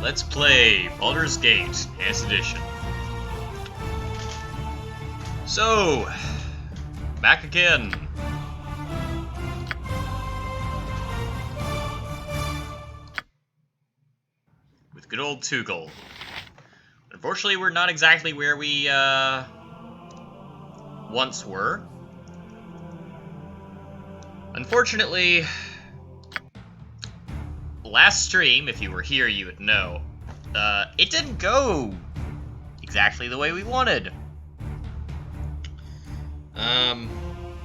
let's play Baldur's Gate, Enhanced Edition. So, back again. With good old Tugel. Unfortunately, we're not exactly where we once were. Unfortunately, last stream, if you were here, you would know, it didn't go exactly the way we wanted.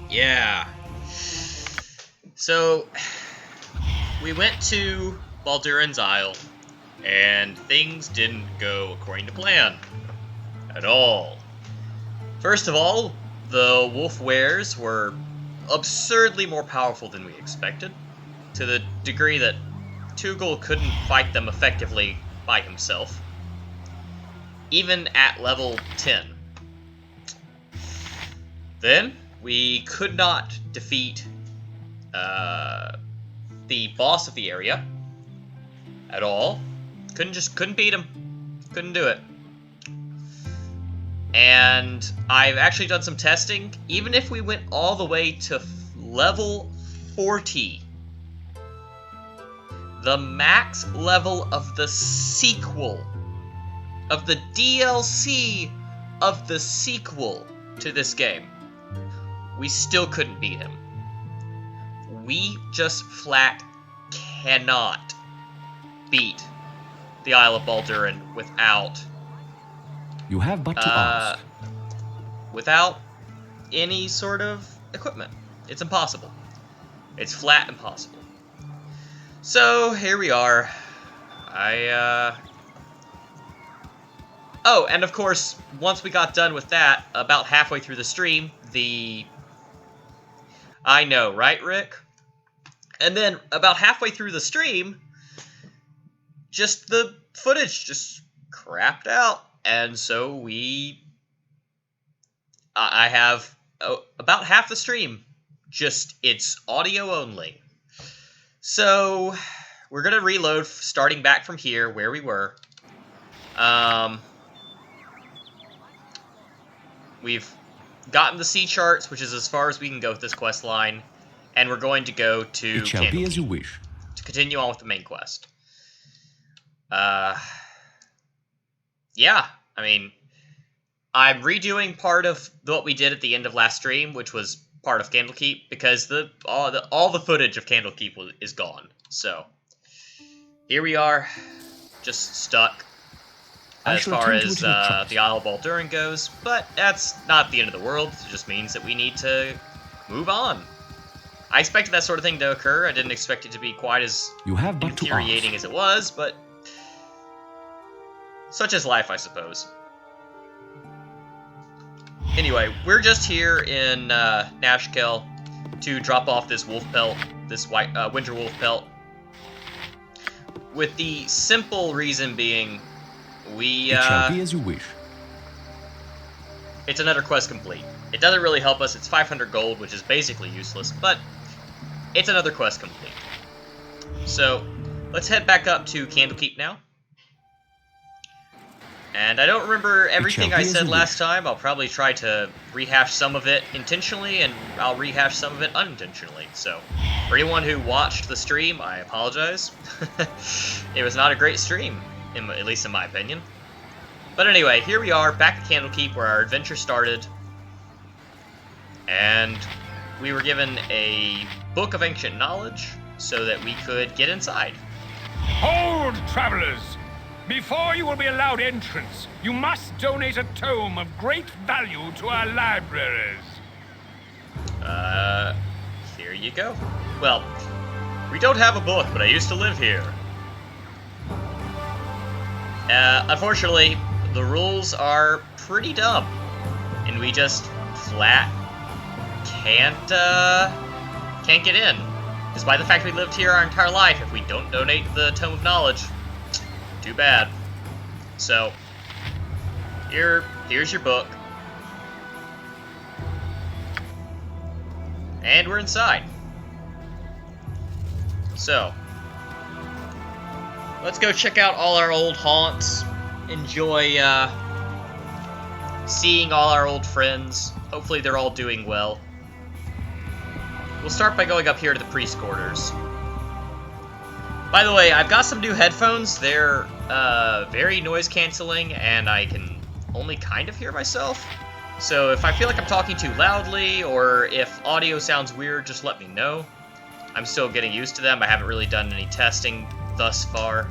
Yeah. So, we went to Baldur's Isle, and things didn't go according to plan. At all. First of all, the wolf wares were absurdly more powerful than we expected, to the degree that Tugel couldn't fight them effectively by himself, even at level 10. Then, we could not defeat the boss of the area at all. Couldn't beat him. Couldn't do it. And I've actually done some testing. Even if we went all the way to level 40, the max level of the sequel, of the DLC of the sequel to this game, we still couldn't beat him. We just flat cannot beat the Isle of Baldur without... You have but to ask. Without any sort of equipment. It's impossible. It's flat impossible. So, here we are. Oh, and of course, once we got done with that, about halfway through the stream, I know, right, Rick? And then, about halfway through the stream, just the footage just crapped out. And so I have about half the stream, just it's audio only. So, we're going to reload starting back from here, where we were. We've gotten the sea charts, which is as far as we can go with this quest line. And we're going to go to It shall be as you wish. To continue on with the main quest. Yeah, I mean, I'm redoing part of what we did at the end of last stream, which was part of Candlekeep, because all the footage of Candlekeep is gone. So, here we are, just stuck as far as the Isle of Baldur goes, but that's not the end of the world. It just means that we need to move on. I expected that sort of thing to occur. I didn't expect it to be quite as infuriating as it was, but such is life, I suppose. Anyway, we're just here in Nashkel to drop off this wolf pelt, this winter wolf pelt, with the simple reason being it shall be as you wish. It's another quest complete. It doesn't really help us. It's 500 gold, which is basically useless, but it's another quest complete. So, let's head back up to Candlekeep now. And I don't remember everything I said last time. I'll probably try to rehash some of it intentionally, and I'll rehash some of it unintentionally. So, for anyone who watched the stream, I apologize. It was not a great stream, at least in my opinion. But anyway, here we are, back at Candlekeep, where our adventure started. And we were given a book of ancient knowledge, so that we could get inside. Hold, travelers! Before you will be allowed entrance, you must donate a tome of great value to our libraries. Here you go. Well, we don't have a book, but I used to live here. Unfortunately, the rules are pretty dumb, and we just flat can't get in. Despite the fact we lived here our entire life, if we don't donate the Tome of Knowledge, too bad. So, here's your book. And we're inside. So, let's go check out all our old haunts. Enjoy seeing all our old friends. Hopefully they're all doing well. We'll start by going up here to the priest quarters. By the way, I've got some new headphones. They're very noise canceling, and I can only kind of hear myself. So if I feel like I'm talking too loudly, or if audio sounds weird, just let me know. I'm still getting used to them. I haven't really done any testing thus far.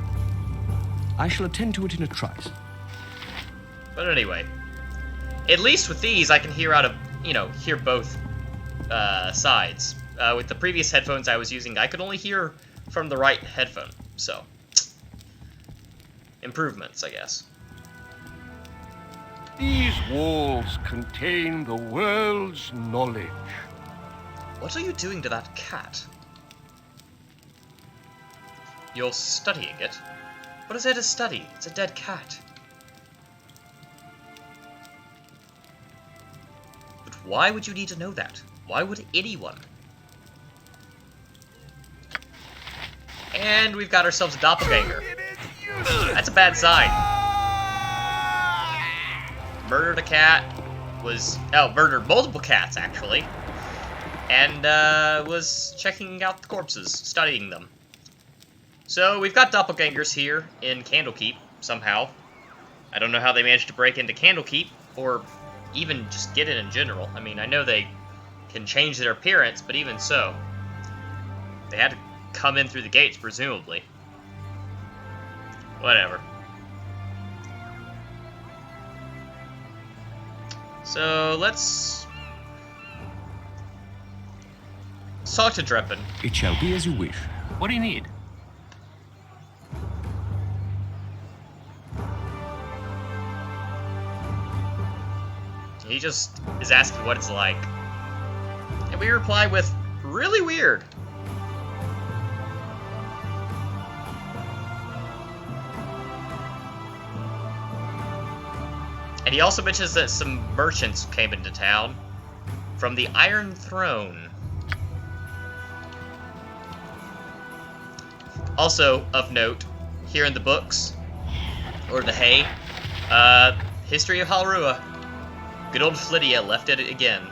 I shall attend to it in a trice. But anyway, at least with these, I can hear out of, hear both sides. With the previous headphones I was using, I could only hear from the right headphone. So, improvements, I guess. These walls contain the world's knowledge. What are you doing to that cat? You're studying it? What is there to study? It's a dead cat. But why would you need to know that? Why would anyone? And we've got ourselves a doppelganger. That's a bad sign. Murdered a cat. Murdered multiple cats, actually. And was checking out the corpses, studying them. So we've got doppelgangers here in Candlekeep, somehow. I don't know how they managed to break into Candlekeep, or even just get in general. I mean, I know they can change their appearance, but even so. They had to come in through the gates, presumably. Whatever. So, let's talk to Dreppen. It shall be as you wish. What do you need? He just is asking what it's like. And we reply with, really weird. And he also mentions that some merchants came into town from the Iron Throne. Also, of note, here in the books, or the hay, History of Halrua. Good old Flydia left it again.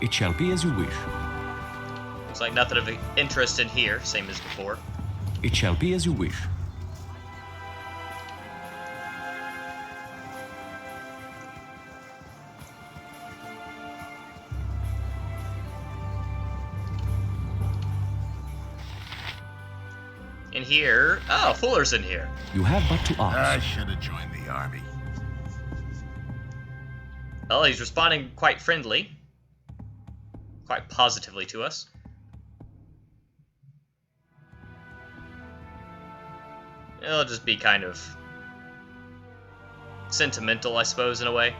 It shall be as you wish. Looks like nothing of interest in here, same as before. It shall be as you wish. In here... Oh, Fuller's in here. You have but to I ask. should have joined the army. Well, he's responding quite friendly. Quite positively to us. It'll just be kind of sentimental, I suppose, in a way.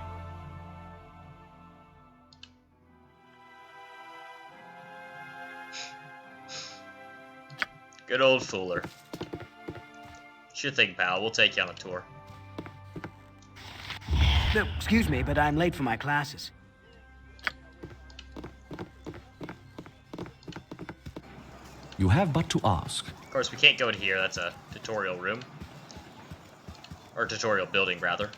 Good old Fuller. Sure thing, pal. We'll take you on a tour. No, excuse me, but I'm late for my classes. You have but to ask. Of course, we can't go in here. That's a tutorial room. Or tutorial building, rather.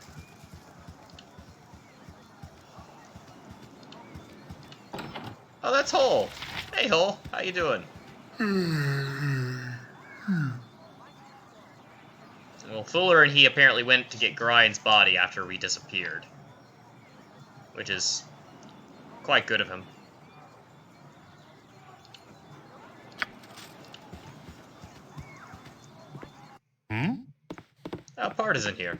Oh, that's Hole. Hey, Hole. How you doing? Well, Fuller and he apparently went to get Grind's body after we disappeared. Which is quite good of him. Oh, Part is in here.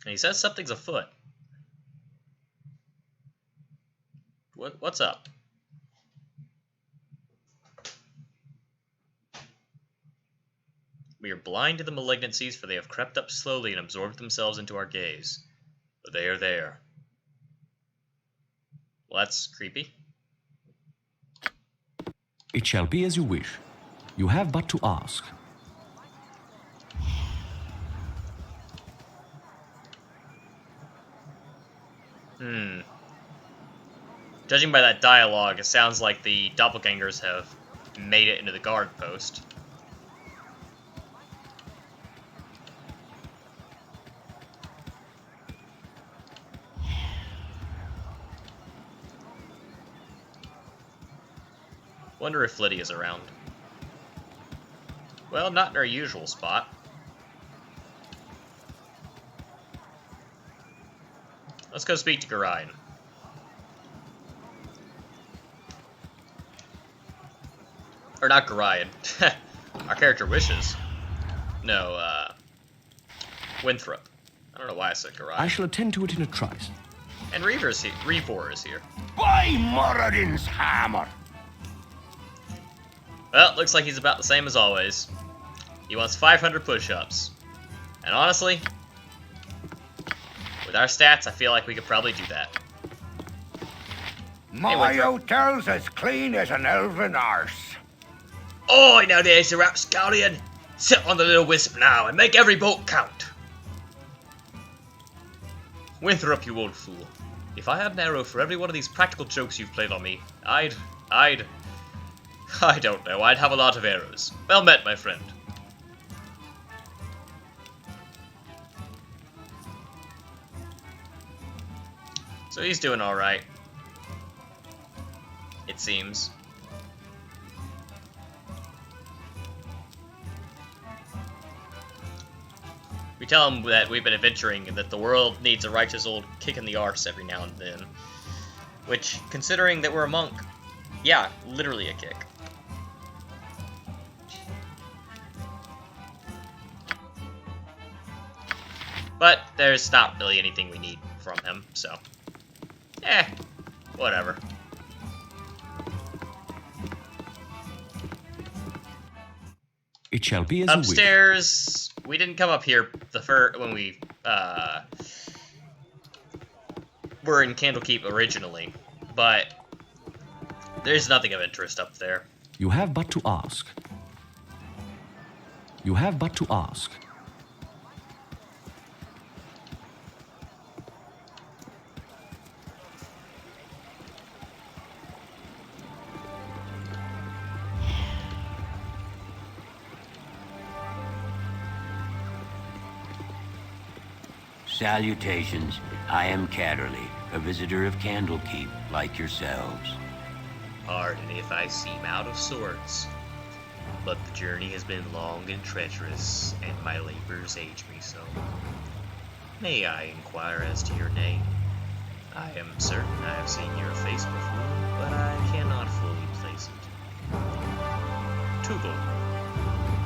And he says something's afoot. What's up? We are blind to the malignancies, for they have crept up slowly and absorbed themselves into our gaze. But they are there. Well, that's creepy. It shall be as you wish. You have but to ask. Hmm. Judging by that dialogue, it sounds like the doppelgangers have made it into the guard post. Wonder if Lydia's around. Well, not in our usual spot. Let's go speak to Garayan. Or not Garayan. Our character wishes. No, Winthrop. I don't know why I said Garayan. I shall attend to it in a trice. And Reavor's here. Reavor is here. By Moradin's hammer! Well, looks like he's about the same as always. He wants 500 push-ups. And honestly, with our stats, I feel like we could probably do that. My hotel's as clean as an elven arse. Oi, now there's the rapscallion! Sit on the little wisp now and make every boat count! Winthrop, you old fool. If I had an arrow for every one of these practical jokes you've played on me, I don't know, I'd have a lot of arrows. Well met, my friend. So he's doing alright. It seems. We tell him that we've been adventuring and that the world needs a righteous old kick in the arse every now and then. Which, considering that we're a monk, yeah, literally a kick. But there's not really anything we need from him, so... whatever. It shall be as you wish. Upstairs, we didn't come up here when we were in Candlekeep originally, but there's nothing of interest up there. You have but to ask. You have but to ask. Salutations. I am Catterley, a visitor of Candlekeep, like yourselves. Pardon if I seem out of sorts, but the journey has been long and treacherous, and my labors age me so. May I inquire as to your name? I am certain I have seen your face before, but I cannot fully place it. Tugel.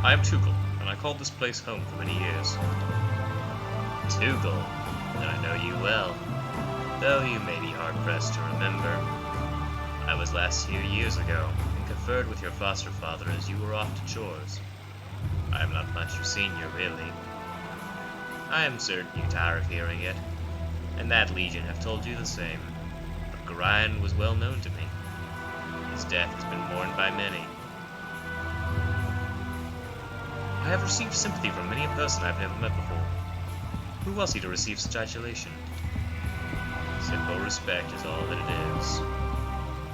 I am Tugel, and I called this place home for many years. Tugel, then I know you well, though you may be hard-pressed to remember. I was last here years ago, and conferred with your foster father as you were off to chores. I am not much your senior, really. I am certain you tire of hearing it, and that Legion have told you the same. But Garayan was well known to me. His death has been mourned by many. I have received sympathy from many a person I have never met before. Who was he to receive such adulation? Simple respect is all that it is.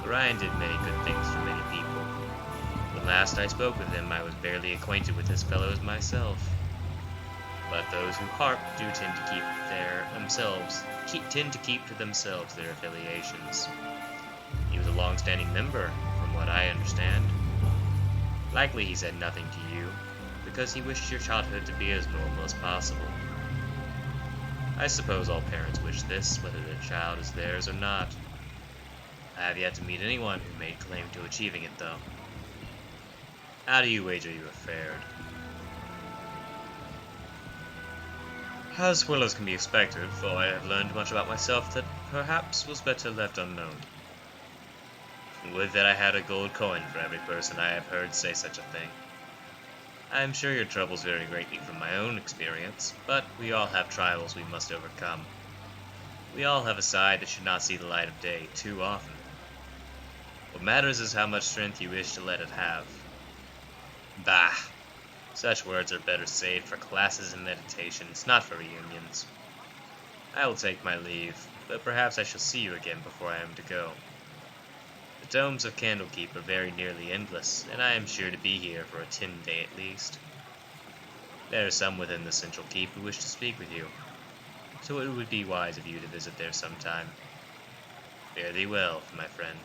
Garayan did many good things for many people. When last I spoke with him, I was barely acquainted with his fellows myself. But those who harp do tend to keep to themselves their affiliations. He was a long-standing member, from what I understand. Likely he said nothing to you, because he wished your childhood to be as normal as possible. I suppose all parents wish this, whether their child is theirs or not. I have yet to meet anyone who made claim to achieving it, though. How do you wager you have fared? As well as can be expected, for I have learned much about myself that perhaps was better left unknown. Would that I had a gold coin for every person I have heard say such a thing. I am sure your troubles vary greatly from my own experience, but we all have trials we must overcome. We all have a side that should not see the light of day too often. What matters is how much strength you wish to let it have. Bah! Such words are better saved for classes and meditations, not for reunions. I will take my leave. but perhaps I shall see you again before I am to go. The domes of Candlekeep are very nearly endless, and I am sure to be here for a 10-day at least. There are some within the central keep who wish to speak with you, so it would be wise of you to visit there sometime. Fare thee well, my friend.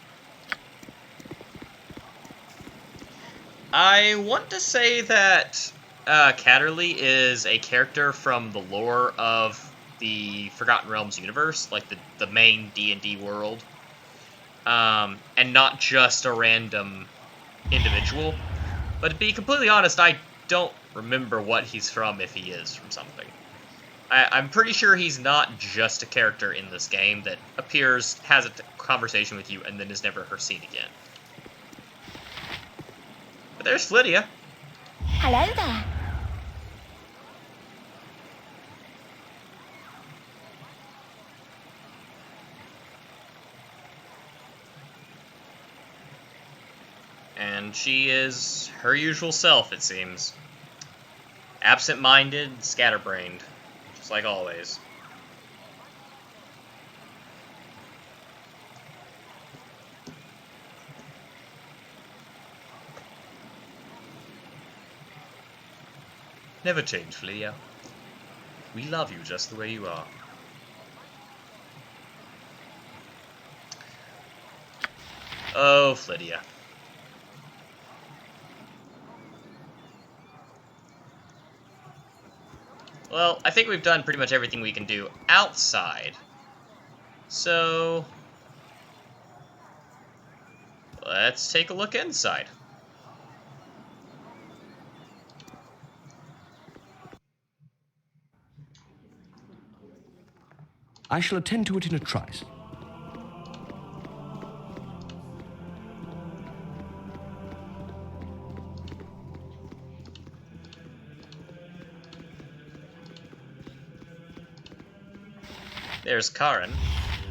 I want to say that Catterley is a character from the lore of the Forgotten Realms universe, like the main D&D world, and not just a random individual. But to be completely honest, I don't remember what he's from if he is from something. I'm pretty sure he's not just a character in this game that appears, has a conversation with you, and then is never seen again. But there's Flydia. Hello there. And she is her usual self, it seems. Absent-minded, scatterbrained. Just like always. Never change, Flydia. We love you just the way you are. Oh, Flydia. Well, I think we've done pretty much everything we can do outside. So, let's take a look inside. I shall attend to it in a trice. There's Karen.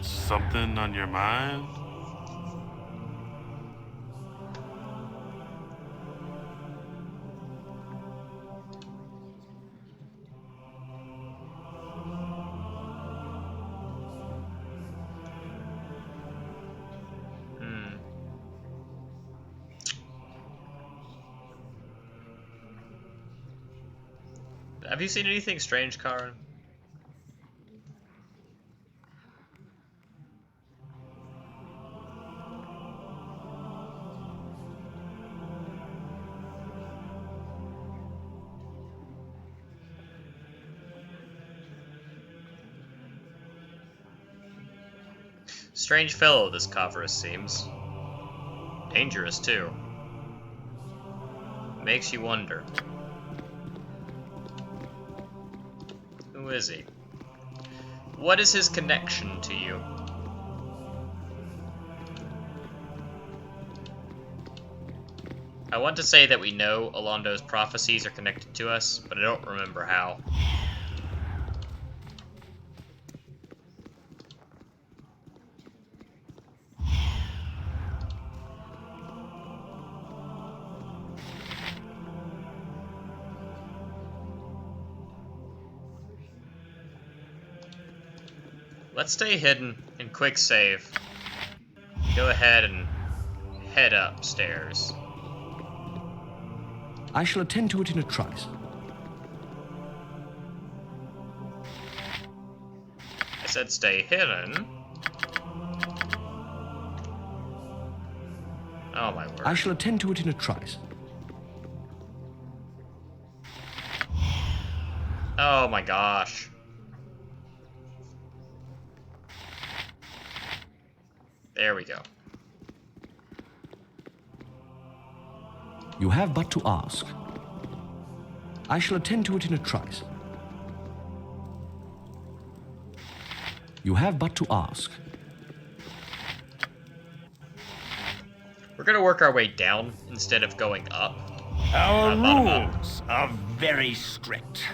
Something on your mind? Have you seen anything strange, Karen? Strange fellow, this Kavras seems. Dangerous, too. Makes you wonder. Who is he? What is his connection to you? I want to say that we know Alondo's prophecies are connected to us, but I don't remember how. Let's stay hidden and quick save. Go ahead and head upstairs. I shall attend to it in a trice. I said stay hidden. Oh my word. I shall attend to it in a trice. Oh my gosh. There we go. You have but to ask. I shall attend to it in a trice. You have but to ask. We're gonna work our way down instead of going up. Our bottom up. rules are very strict.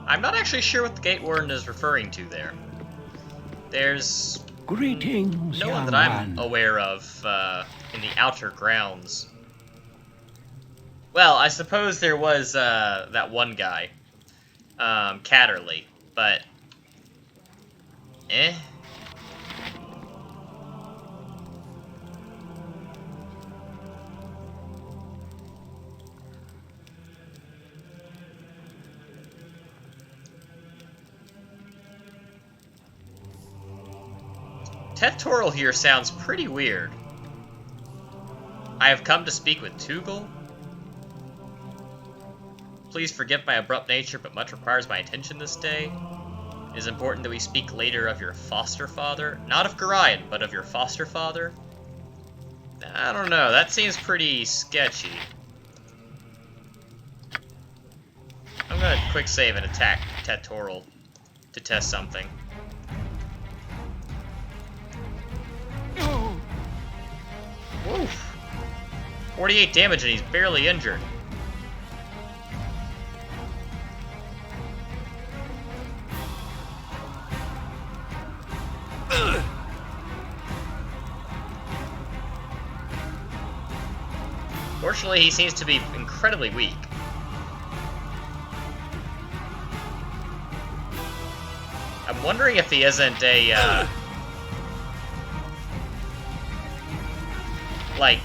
I'm not actually sure what the Gate Warden is referring to there. There's Greetings, no one young that I'm one. aware of in the outer grounds. Well, I suppose there was that one guy, Catterley, but eh. Tettoral here sounds pretty weird. I have come to speak with Tugel. Please forgive my abrupt nature, but much requires my attention this day. It is important that we speak later of your foster father. Not of Gorion, but of your foster father. I don't know, that seems pretty sketchy. I'm gonna quick save and attack Tettoral to test something. Woof. 48 damage and he's barely injured. Fortunately, he seems to be incredibly weak. I'm wondering if he isn't a, like,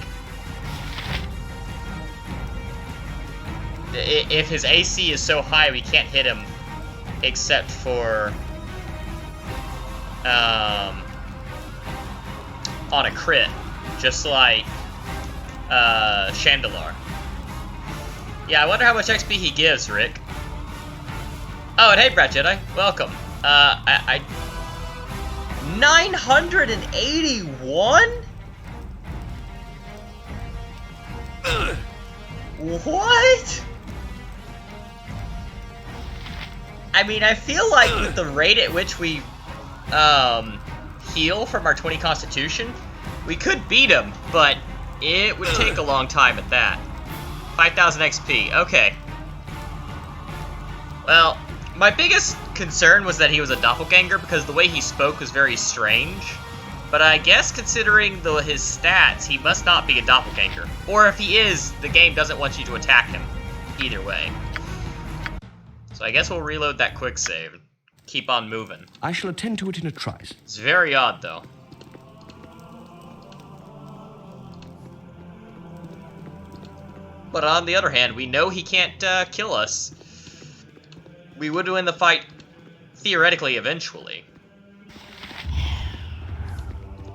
if his AC is so high we can't hit him except for, on a crit, just like, Chandelar. Yeah, I wonder how much XP he gives, Rick. Oh, and hey, Brat Jedi, welcome. 981? What? I mean, I feel like with the rate at which we, heal from our 20 Constitution, we could beat him, but it would take a long time at that. 5,000 XP, okay. Well, my biggest concern was that he was a doppelganger because the way he spoke was very strange. But I guess considering his stats, he must not be a doppelganger. Or if he is, the game doesn't want you to attack him. Either way. So I guess we'll reload that quick save and keep on moving. I shall attend to it in a trice. It's very odd, though. But on the other hand, we know he can't kill us. We would win the fight, theoretically, eventually.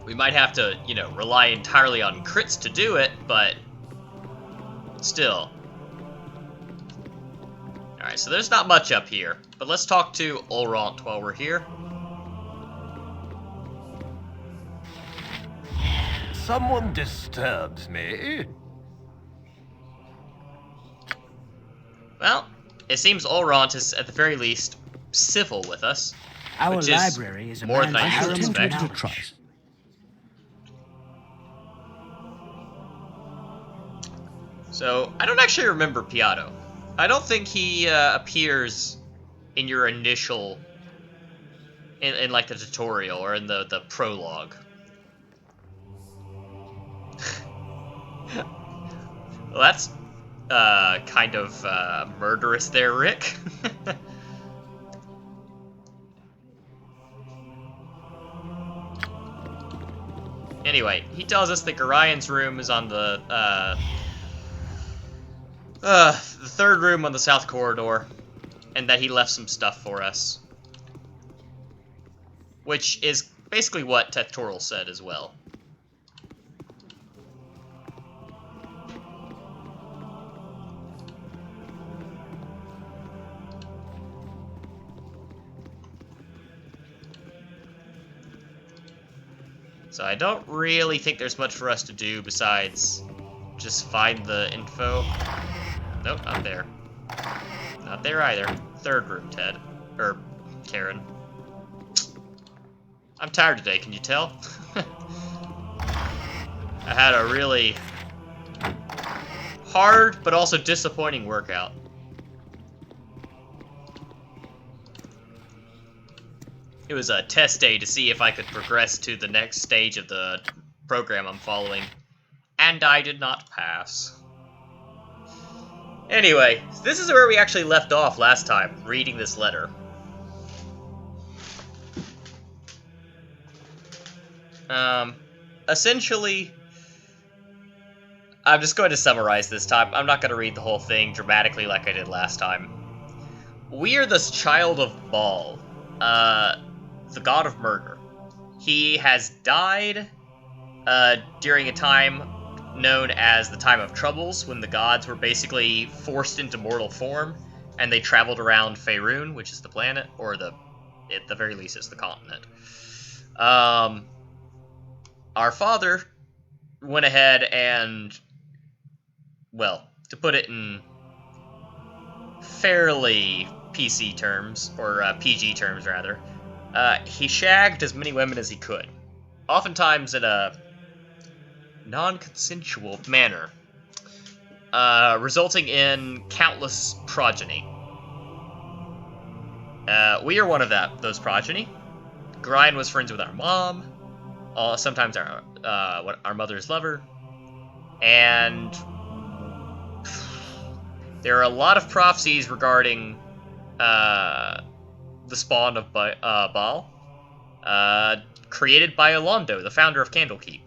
We might have to, you know, rely entirely on crits to do it, but still. Alright, so there's not much up here. But let's talk to Ulront while we're here. Someone disturbs me. Well, it seems Ulront is, at the very least, civil with us. Our which library is a more than man's I I shall usually harem attend to it expect. in a trice. So, I don't actually remember Piatto. I don't think he appears in your initial, in like the tutorial or in the prologue. Well, that's kind of murderous there, Rick. Anyway, he tells us that Gorion's room is on the third room on the south corridor, and that he left some stuff for us. Which is basically what Tettoral said as well. So I don't really think there's much for us to do besides just find the info. Nope, not there. Not there either. Third room, Ted. Or Karen. I'm tired today, can you tell? I had a really hard but also disappointing workout. It was a test day to see if I could progress to the next stage of the program I'm following, and I did not pass. Anyway, this is where we actually left off last time, reading this letter. Essentially, I'm just going to summarize this time. I'm not going to read the whole thing dramatically like I did last time. We are this child of Baal, the god of murder. He has died during a time known as the Time of Troubles, when the gods were basically forced into mortal form, and they traveled around Faerun, which is the planet, or at the very least, it's the continent. Our father went ahead and, well, to put it in fairly PC terms, or PG terms, rather, he shagged as many women as he could, oftentimes in a non-consensual manner, resulting in countless progeny. We are one of those progeny. Grind was friends with our mom, sometimes our mother's lover, and there are a lot of prophecies regarding the spawn of Baal, created by Alondo, the founder of Candlekeep.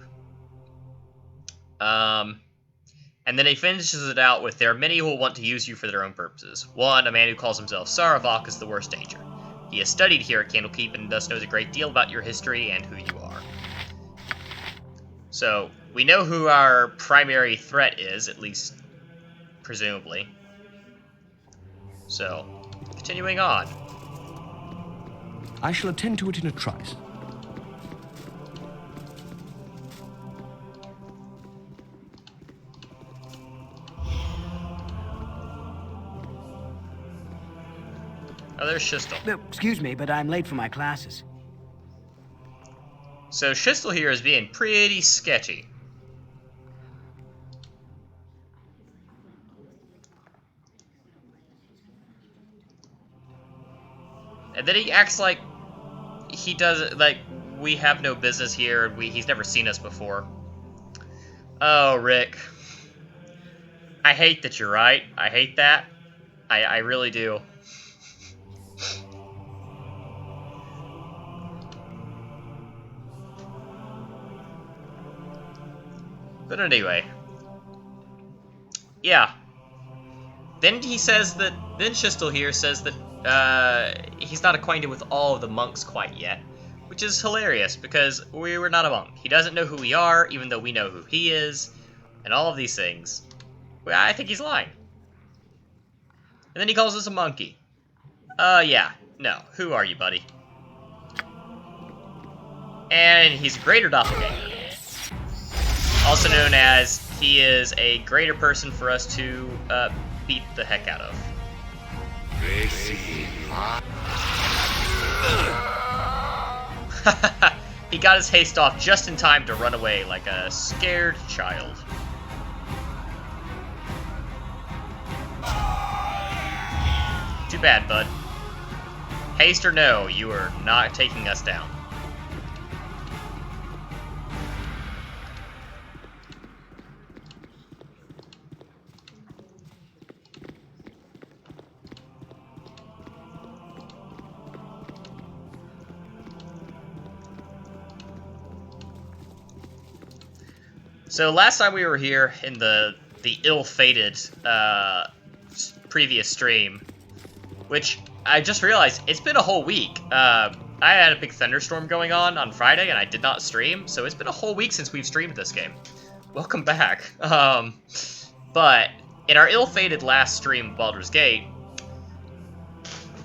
And then he finishes it out with, there are many who will want to use you for their own purposes. One, a man who calls himself Saravok, is the worst danger. He has studied here at Candlekeep and thus knows a great deal about your history and who you are. So, we know who our primary threat is, at least presumably. So, continuing on. I shall attend to it in a trice. Oh, there's Shistel. No, excuse me, but I'm late for my classes. So Shistel here is being pretty sketchy. And then he acts like he doesn't, like, we have no business here, and he's never seen us before. Oh, Rick. I hate that you're right. I hate that. I really do. But anyway. Yeah. Then he says that, then Shistel here says that he's not acquainted with all of the monks quite yet, which is hilarious because we were not a monk. He doesn't know who we are, even though we know who he is, and all of these things. Well, I think he's lying. And then he calls us a monkey. Yeah. No. Who are you, buddy? And he's a greater doppelganger. Also known as, he is a greater person for us to beat the heck out of. He got his haste off just in time to run away like a scared child. Too bad, bud. Haste or no, you are not taking us down. So last time we were here in the ill-fated previous stream, which I just realized it's been a whole week. I had a big thunderstorm going on Friday, and I did not stream, so it's been a whole week since we've streamed this game. Welcome back. But in our ill-fated last stream, Baldur's Gate,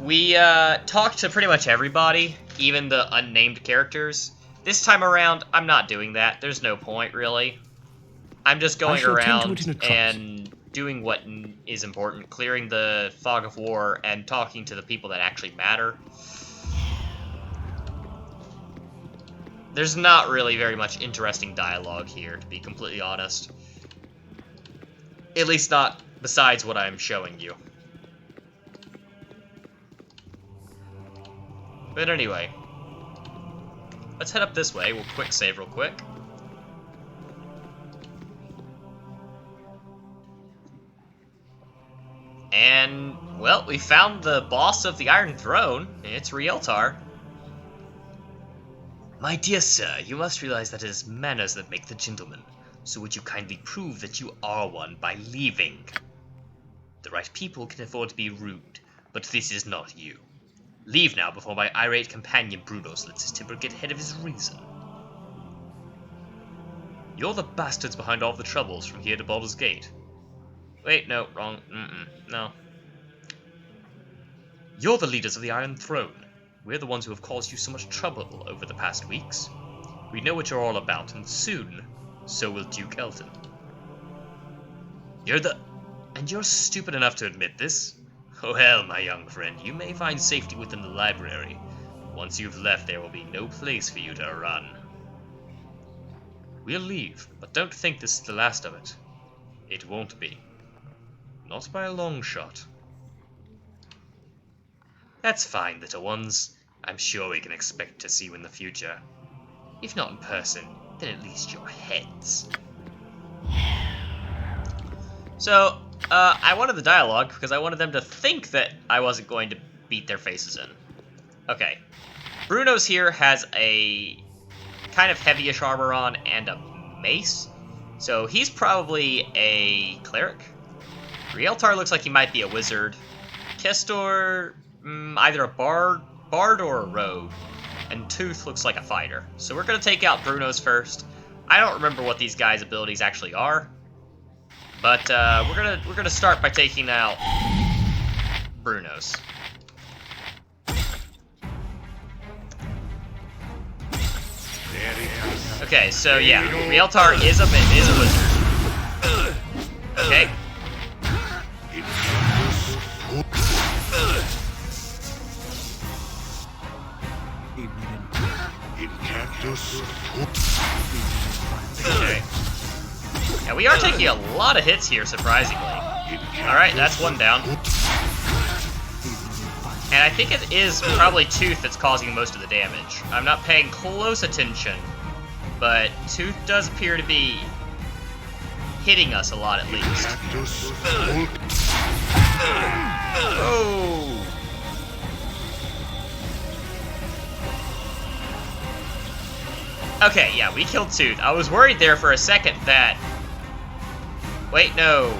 we talked to pretty much everybody, even the unnamed characters. This time around, I'm not doing that. There's no point, really. I'm just going around and doing what is important, clearing the fog of war and talking to the people that actually matter. There's not really very much interesting dialogue here, to be completely honest. At least not besides what I'm showing you. But anyway, let's head up this way. We'll quick save real quick. And, well, we found the boss of the Iron Throne. It's Rieltar. My dear sir, you must realize that it is manners that make the gentleman. So would you kindly prove that you are one by leaving? The right people can afford to be rude, but this is not you. Leave now before my irate companion Brunos lets his temper get ahead of his reason. You're the bastards behind all the troubles from here to Baldur's Gate. Wait, no, wrong. No. You're the leaders of the Iron Throne. We're the ones who have caused you so much trouble over the past weeks. We know what you're all about, and soon, so will Duke Elton. And you're stupid enough to admit this? Oh hell, my young friend, you may find safety within the library. Once you've left, there will be no place for you to run. We'll leave, but don't think this is the last of it. It won't be. Not by a long shot. That's fine, little ones. I'm sure we can expect to see you in the future. If not in person, then at least your heads. So, I wanted the dialogue because I wanted them to think that I wasn't going to beat their faces in. Okay. Bruno's here has a kind of heavyish armor on and a mace. So he's probably a cleric. Rieltar looks like he might be a wizard. Kestor, either a bard or a rogue. And Tooth looks like a fighter. So we're going to take out Bruno's first. I don't remember what these guys' abilities actually are. But we're gonna start by taking out Bruno's. Okay, so yeah, Rieltar is a wizard. Okay. Okay. Yeah, we are taking a lot of hits here, surprisingly. Alright, that's one down. And I think it is probably Tooth that's causing most of the damage. I'm not paying close attention, but Tooth does appear to be hitting us a lot at least. Oh! Okay, yeah, we killed Tooth. I was worried there for a second that... Wait, no.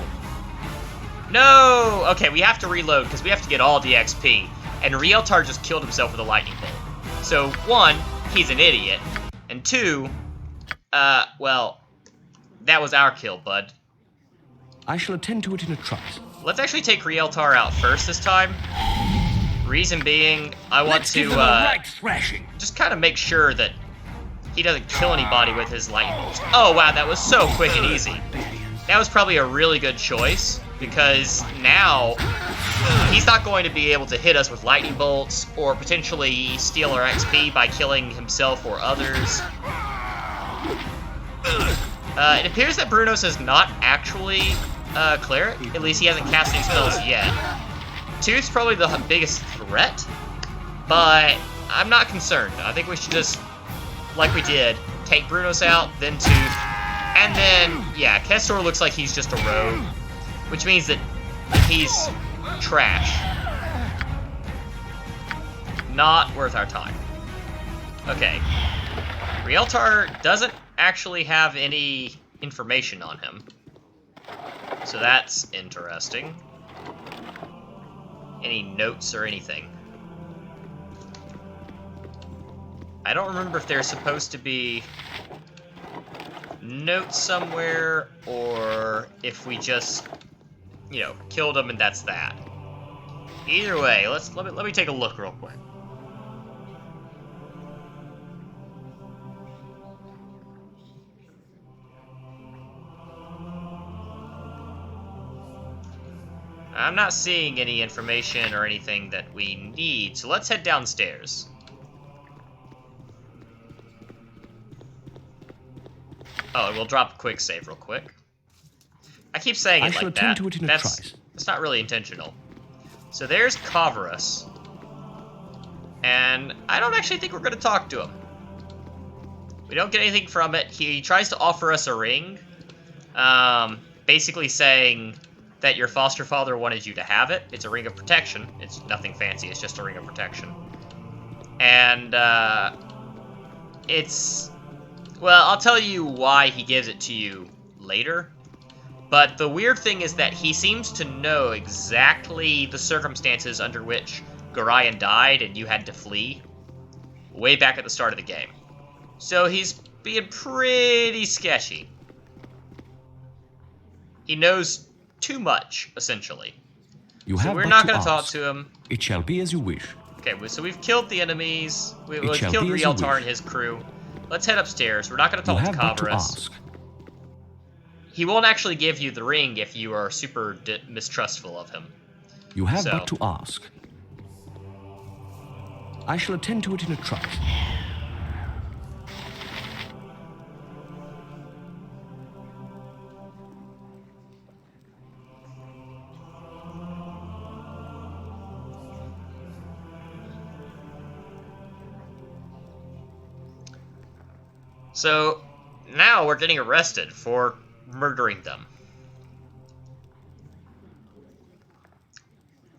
No! Okay, we have to reload because we have to get all the XP. And Rieltar just killed himself with a lightning bolt. So, one, he's an idiot. And two, well, that was our kill, bud. I shall attend to it in a trice. Let's actually take Rieltar out first this time. Reason being, I want to, just kind of make sure that he doesn't kill anybody with his lightning bolts. Oh, wow, that was so quick and easy. That was probably a really good choice, because now he's not going to be able to hit us with lightning bolts or potentially steal our XP by killing himself or others. It appears that Brunos is not actually a cleric. At least he hasn't cast any spells yet. Tooth's probably the biggest threat, but I'm not concerned. I think we should just, like we did, take Brunos out, then Tooth, and then, yeah, Kestor looks like he's just a rogue, which means that he's trash. Not worth our time. Okay. Rieltar doesn't actually have any information on him, so that's interesting. Any notes or anything? I don't remember if there's supposed to be notes somewhere, or if we just, you know, killed him and that's that. Either way, let me take a look real quick. I'm not seeing any information or anything that we need, so let's head downstairs. Oh, and we'll drop a quick save real quick. I keep saying it like that. That's not really intentional. So there's Kavarus. And I don't actually think we're going to talk to him. We don't get anything from it. He tries to offer us a ring. Basically saying that your foster father wanted you to have it. It's a ring of protection. It's nothing fancy. It's just a ring of protection. And, it's... Well, I'll tell you why he gives it to you later. But the weird thing is that he seems to know exactly the circumstances under which Gorion died and you had to flee way back at the start of the game. So he's being pretty sketchy. He knows too much, essentially. You so have we're but not to going to talk ask. to him. It shall be as you wish. Okay, so we've killed the enemies. We've It shall killed be as you Rieltar wish. and his crew. Let's head upstairs. We're not going to You talk have to but to Kavaris. ask. He won't actually give you the ring if you are super mistrustful of him. You have So. but to ask. I shall attend to it in a trice. So, now we're getting arrested for murdering them.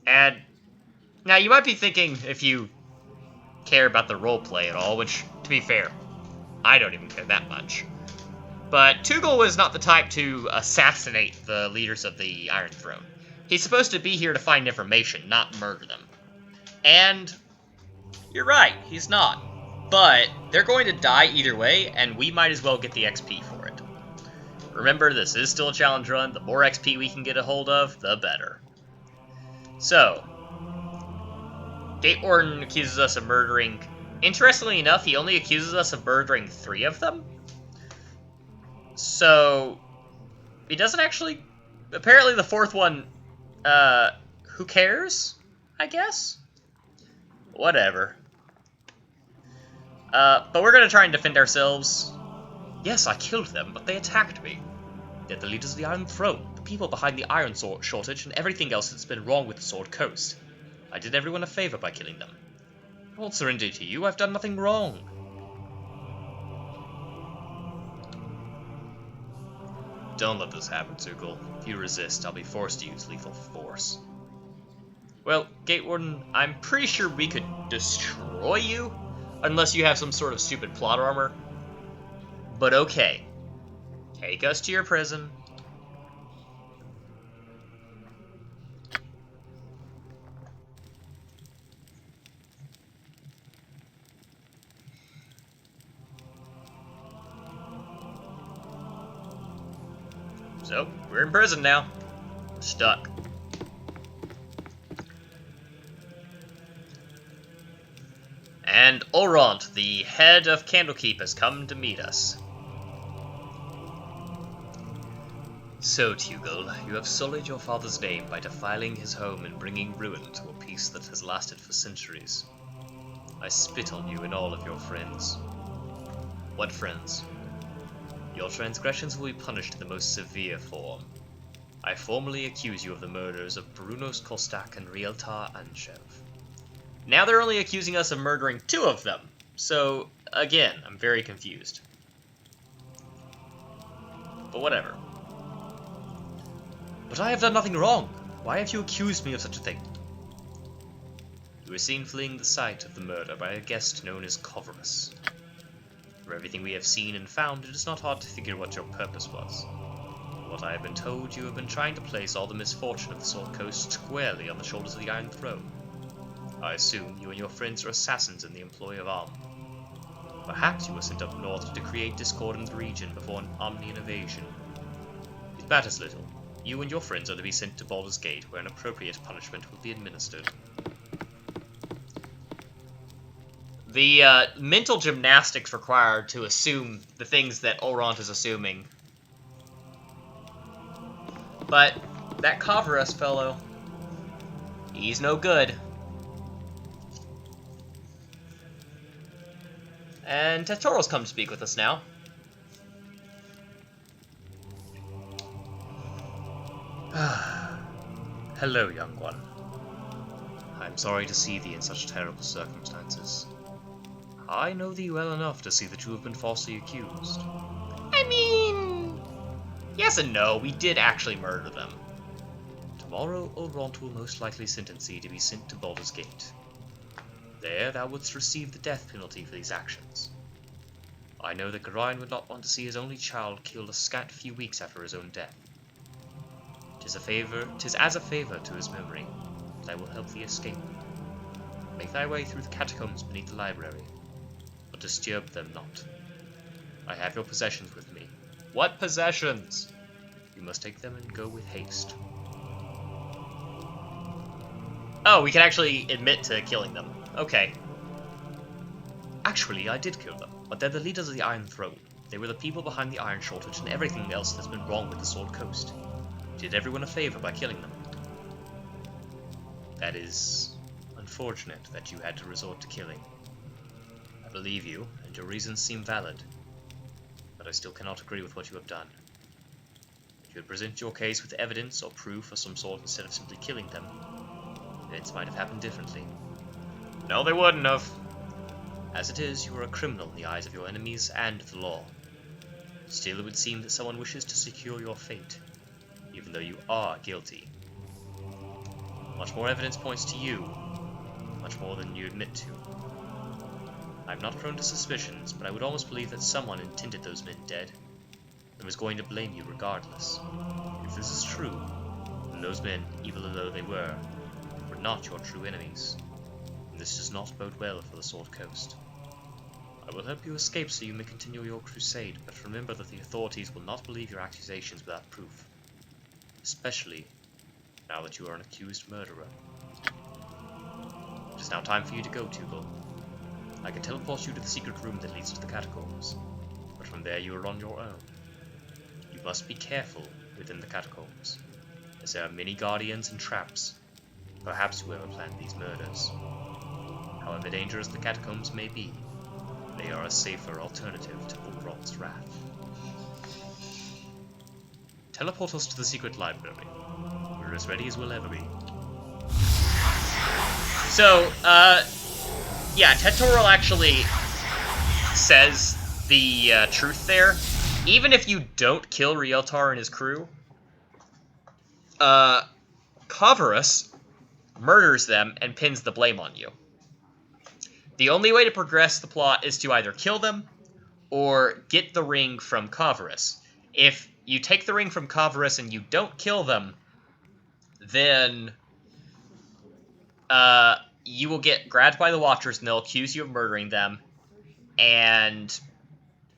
And now you might be thinking if you care about the roleplay at all, which, to be fair, I don't even care that much. But Tugel was not the type to assassinate the leaders of the Iron Throne. He's supposed to be here to find information, not murder them. And you're right, he's not. But they're going to die either way, and we might as well get the XP for it. Remember, this is still a challenge run. The more XP we can get a hold of, the better. So, Gate Warden accuses us of murdering... Interestingly enough, he only accuses us of murdering 3 of them. So, he doesn't actually... Apparently the 4th one, who cares? I guess? Whatever. But we're gonna try and defend ourselves. Yes, I killed them, but they attacked me. They're the leaders of the Iron Throne, the people behind the iron sword shortage, and everything else that's been wrong with the Sword Coast. I did everyone a favor by killing them. I won't surrender to you, I've done nothing wrong. Don't let this happen, Tugel. If you resist, I'll be forced to use lethal force. Well, Gate Warden, I'm pretty sure we could destroy you, unless you have some sort of stupid plot armor. But okay. Take us to your prison. So, we're in prison now. We're stuck. And Oront, the head of Candlekeep, has come to meet us. So, Tugel, you have sullied your father's name by defiling his home and bringing ruin to a peace that has lasted for centuries. I spit on you and all of your friends. What friends? Your transgressions will be punished in the most severe form. I formally accuse you of the murders of Brunos Kostak and Rieltar Anshev. Now they're only accusing us of murdering 2 of them. So, again, I'm very confused. But whatever. But I have done nothing wrong. Why have you accused me of such a thing? You were seen fleeing the site of the murder by a guest known as Kavaris. From everything we have seen and found, it is not hard to figure what your purpose was. What I have been told, you have been trying to place all the misfortune of the Sword Coast squarely on the shoulders of the Iron Throne. I assume you and your friends are assassins in the employ of Arm. Perhaps you were sent up north to create discord in the region before an Omnian invasion. It matters little. You and your friends are to be sent to Baldur's Gate, where an appropriate punishment will be administered. The mental gymnastics required to assume the things that Oront is assuming. But that Kavaris fellow, he's no good. And Tetoral's come to speak with us now. Hello, young one. I'm sorry to see thee in such terrible circumstances. I know thee well enough to see that you have been falsely accused. I mean... yes and no, we did actually murder them. Tomorrow Oront will most likely sentence thee to be sent to Baldur's Gate. There thou wouldst receive the death penalty for these actions. I know that Garayan would not want to see his only child killed a scant few weeks after his own death. 'Tis as a favour to his memory that I will help thee escape. Make thy way through the catacombs beneath the library, but disturb them not. I have your possessions with me. What possessions? You must take them and go with haste. Oh, we can actually admit to killing them. Okay. Actually, I did kill them, but they're the leaders of the Iron Throne. They were the people behind the iron shortage and everything else that's been wrong with the Sword Coast. Did everyone a favor by killing them. That is unfortunate that you had to resort to killing. I believe you, and your reasons seem valid, but I still cannot agree with what you have done. If you had presented your case with evidence or proof of some sort instead of simply killing them, events might have happened differently. No, they wouldn't have. As it is, you are a criminal in the eyes of your enemies and the law. Still, it would seem that someone wishes to secure your fate, even though you are guilty. Much more evidence points to you, much more than you admit to. I am not prone to suspicions, but I would almost believe that someone intended those men dead, and was going to blame you regardless. If this is true, then those men, evil though they were not your true enemies, and this does not bode well for the Sword Coast. I will help you escape so you may continue your crusade, but remember that the authorities will not believe your accusations without proof, especially now that you are an accused murderer. It is now time for you to go, Tubal. I can teleport you to the secret room that leads to the catacombs, but from there you are on your own. You must be careful within the catacombs, as there are many guardians and traps, perhaps whoever planned these murders. However dangerous the catacombs may be, they are a safer alternative to Ulron's wrath. Teleport us to the secret library. We're as ready as we'll ever be. So, yeah, Tetoril actually says the truth there. Even if you don't kill Rieltar and his crew, Kavarus murders them and pins the blame on you. The only way to progress the plot is to either kill them or get the ring from Kavarus. If you take the ring from Kavarus and you don't kill them, then you will get grabbed by the Watchers and they'll accuse you of murdering them, and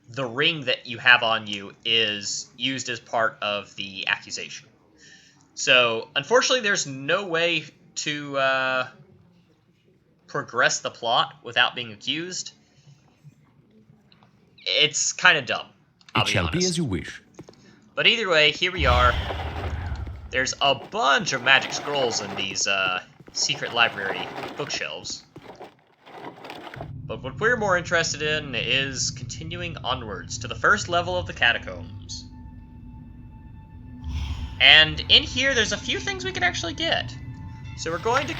the ring that you have on you is used as part of the accusation. So, unfortunately, there's no way to progress the plot without being accused. It's kind of dumb, I'll be honest. It shall be as you wish. But either way, here we are. There's a bunch of magic scrolls in these secret library bookshelves. But what we're more interested in is continuing onwards to the first level of the catacombs. And in here, there's a few things we can actually get. So we're going to,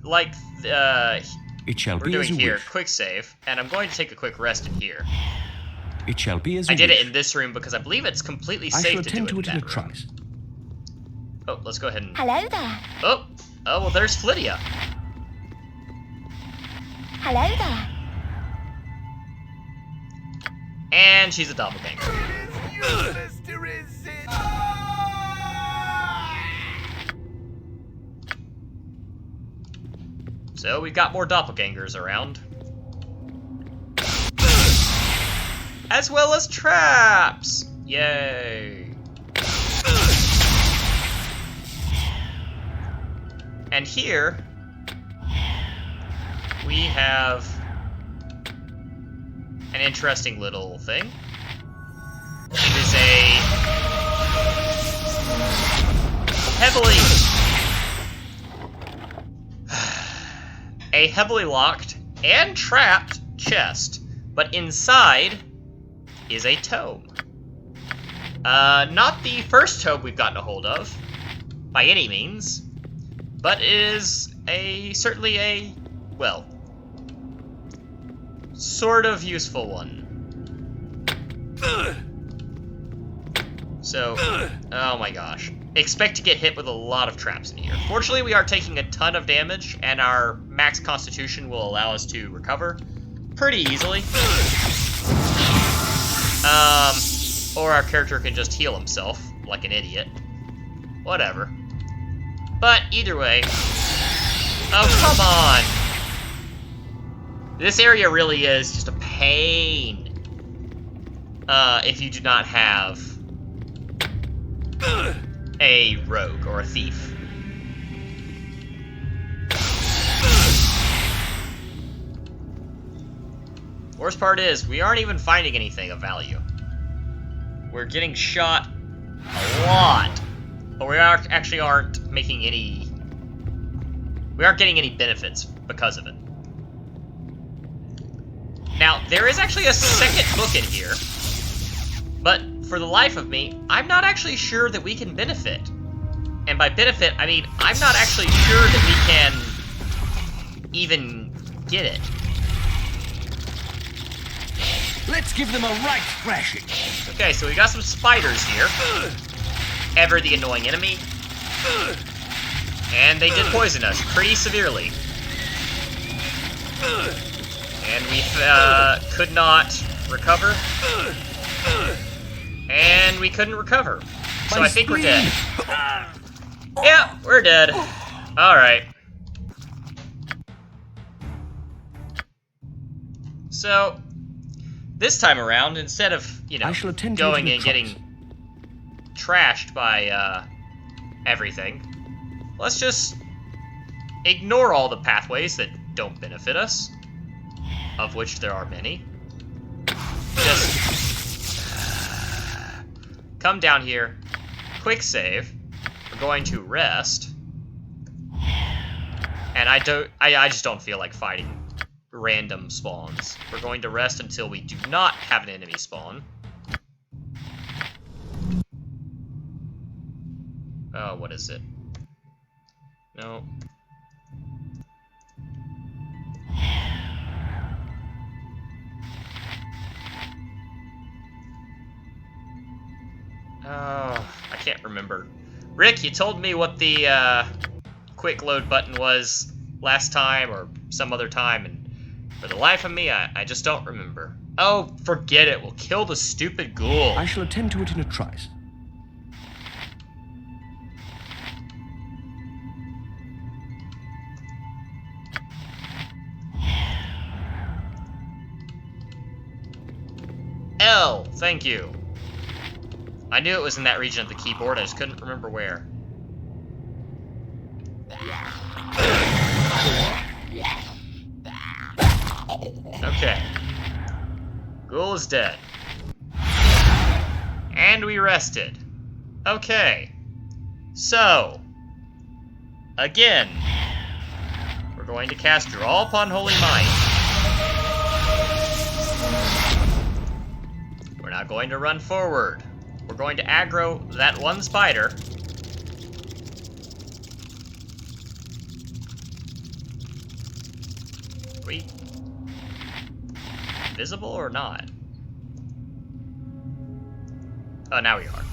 like, it shall we're be doing as you here, wish. quick save, and I'm going to take a quick rest in here. It shall be as you I did wish. it in this room because I believe it's completely I safe shall to do attend to it it in a in that room. trice. Oh, let's go ahead and... Hello there. Oh, well, there's Flydia. Hello there. And she's a doppelganger. Useless to resist. So we've got more doppelgangers around. As well as traps! Yay! And here, we have an interesting little thing. It is a heavily locked and trapped chest, but inside is a tome. Not the first tome we've gotten a hold of, by any means, but it is certainly a, well, sort of useful one. So, oh my gosh. expect to get hit with a lot of traps in here. Fortunately, we are taking a ton of damage, and our max constitution will allow us to recover pretty easily. Or our character can just heal himself, like an idiot. Whatever. But either way... Oh, come on! This area really is just a pain. If you do not have a rogue or a thief. Worst part is, we aren't even finding anything of value. We're getting shot a lot, but we actually aren't making any... We aren't getting any benefits because of it. Now, there is actually a second book in here, but for the life of me, I'm not actually sure that we can benefit. And by benefit, I mean, I'm not actually sure that we can even get it. Let's give them a right thrashing. Okay, so we got some spiders here. Ever the annoying enemy. And they did poison us pretty severely. And we could not recover. And we couldn't recover. So I think we're dead. Yeah, we're dead. Alright. So, this time around, instead of, you know, going and getting trashed by, everything, let's just ignore all the pathways that don't benefit us, of which there are many. Just come down here, quick save. We're going to rest, and I just don't feel like fighting random spawns. We're going to rest until we do not have an enemy spawn. Oh, what is it? No. Oh, I can't remember. Rick, you told me what the quick load button was last time or some other time, and for the life of me, I just don't remember. Oh, forget it. We'll kill the stupid ghoul. I shall attend to it in a trice. L, thank you. I knew it was in that region of the keyboard, I just couldn't remember where. Okay. Ghoul is dead. And we rested. Okay. So, again, we're going to cast Draw Upon Holy Might. We're not going to run forward. We're going to aggro that one spider. Are we visible or not? Oh, now we are.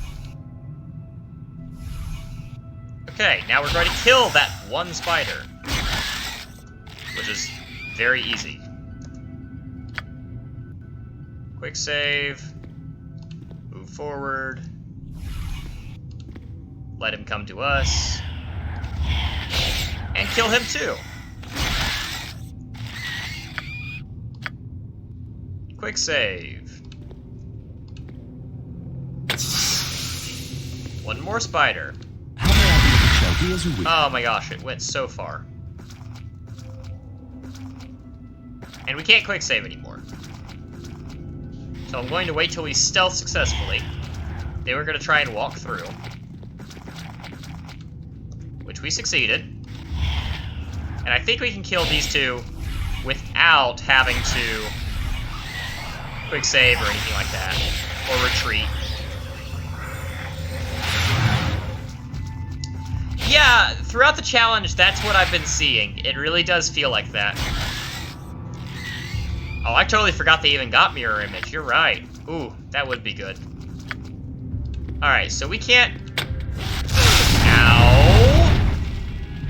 Okay, now we're going to kill that one spider, which is very easy. Quick save. Move forward. Let him come to us. And kill him too. Quick save. One more spider. Oh my gosh, it went so far. And we can't quick save anymore. So I'm going to wait till we stealth successfully. Then we're going to try and walk through. Which we succeeded. And I think we can kill these two without having to quick save or anything like that. Or retreat. Yeah, throughout the challenge, that's what I've been seeing. It really does feel like that. Oh, I totally forgot they even got mirror image. You're right. Ooh, that would be good. Alright, so we can't Now,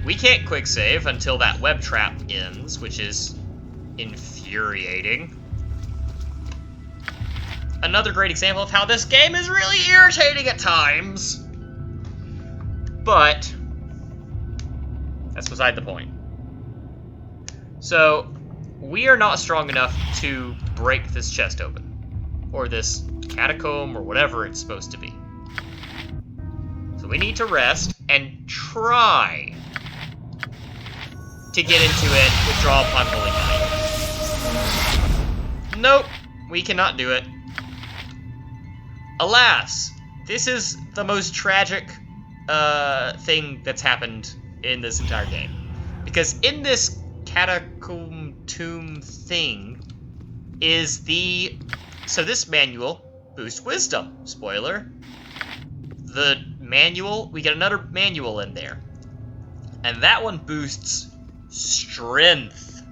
we can't quick save until that web trap ends, which is infuriating. Another great example of how this game is really irritating at times. But that's beside the point. So, we are not strong enough to break this chest open. Or this catacomb, or whatever it's supposed to be. So we need to rest and try to get into it with Draw Upon Holy Might. Nope, we cannot do it. Alas, this is the most tragic thing that's happened in this entire game. Because in this catacomb tomb thing is the... So this manual boosts wisdom. Spoiler. The manual, we get another manual in there. And that one boosts strength.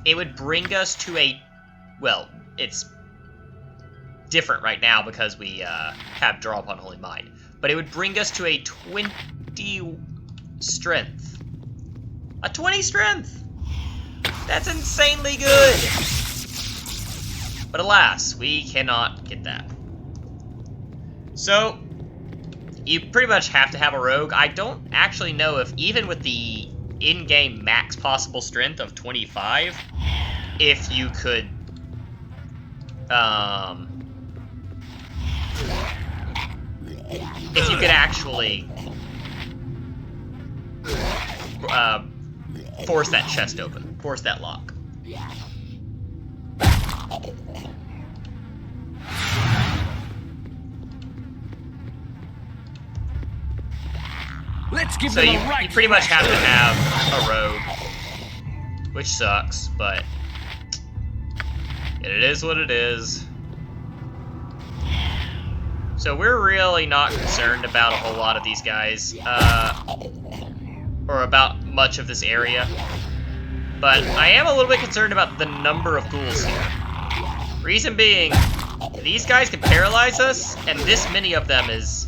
It would bring us to a... Well, it's different right now because we have Draw Upon Holy Might. But it would bring us to a 20 strength. A 20 strength! That's insanely good! But alas, we cannot get that. So, you pretty much have to have a rogue. I don't actually know if even with the in-game max possible strength of 25, if you could, actually force that chest open, force that lock. Let's give So them you a right pretty much have to thrashing. have a rogue, which sucks, but it is what it is. So we're really not concerned about a whole lot of these guys, or about much of this area. But I am a little bit concerned about the number of ghouls here. Reason being, these guys can paralyze us, and this many of them is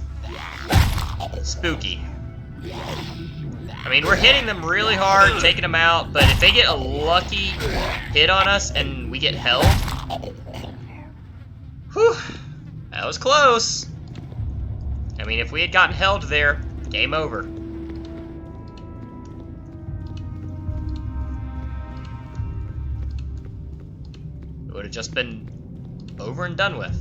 spooky. I mean, we're hitting them really hard, taking them out, but if they get a lucky hit on us and we get held, whew, that was close. I mean, if we had gotten held there, game over. It would have just been over and done with.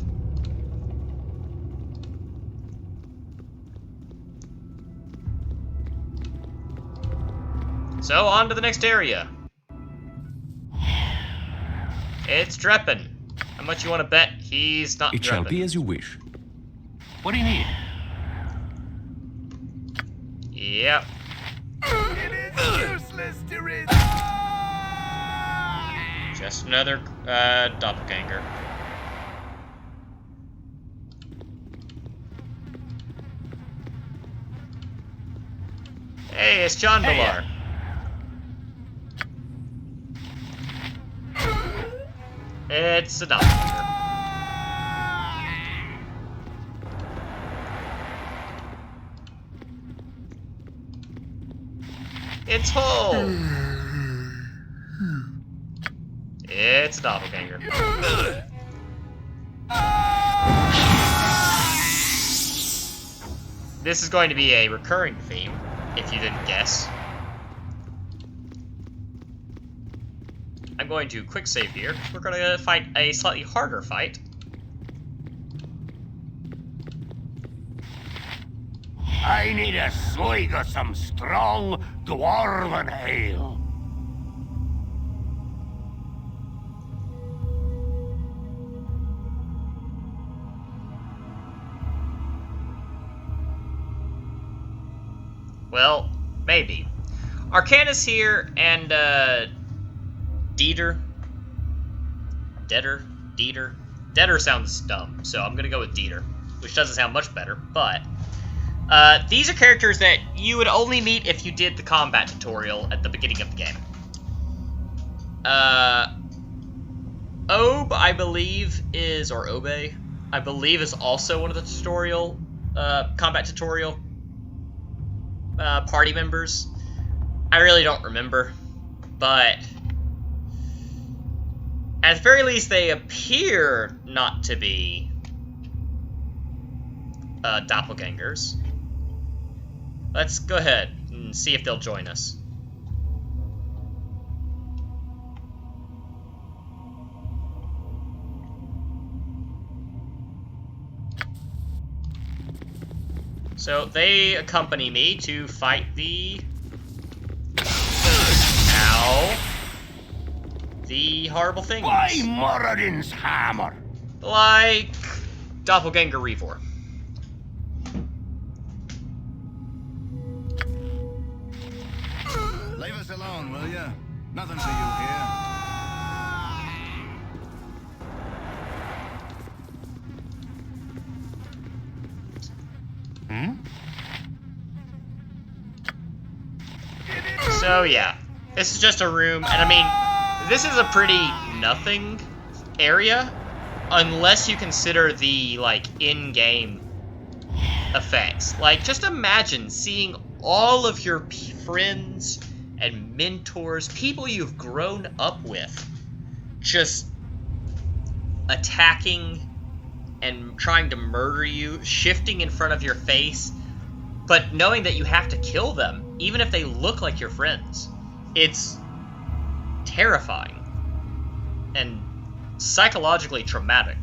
So, on to the next area. It's Dreppen. How much you want to bet he's not It shall Dreppen? be as you wish. What do you need? Yep. It is useless to resist. Just another doppelganger. Hey, it's John Villar. It's a doppelganger. It's Hull. It's a doppelganger. This is going to be a recurring theme, if you didn't guess. I'm going to quick save here, because we're going to fight a slightly harder fight. I need a swig of some strong dwarven ale. Well, maybe. Arcanus here, and, Dieter. Deader sounds dumb, so I'm gonna go with Dieter, which doesn't sound much better, but... these are characters that you would only meet if you did the combat tutorial at the beginning of the game. Ob, I believe, is, or Obe, I believe is also one of the tutorial, combat tutorial. party members. I really don't remember, but at the very least, they appear not to be doppelgangers. Let's go ahead and see if they'll join us. So they accompany me to fight the... Ow. The horrible things. By Moradin's hammer! Like... Doppelganger Reavor. Leave us alone, will ya? Nothing for you here. So yeah, this is just a room, and I mean, this is a pretty nothing area, unless you consider the, like, in-game effects. Like, just imagine seeing all of your friends and mentors, people you've grown up with, just attacking and trying to murder you, shifting in front of your face, but knowing that you have to kill them, even if they look like your friends. It's terrifying and psychologically traumatic.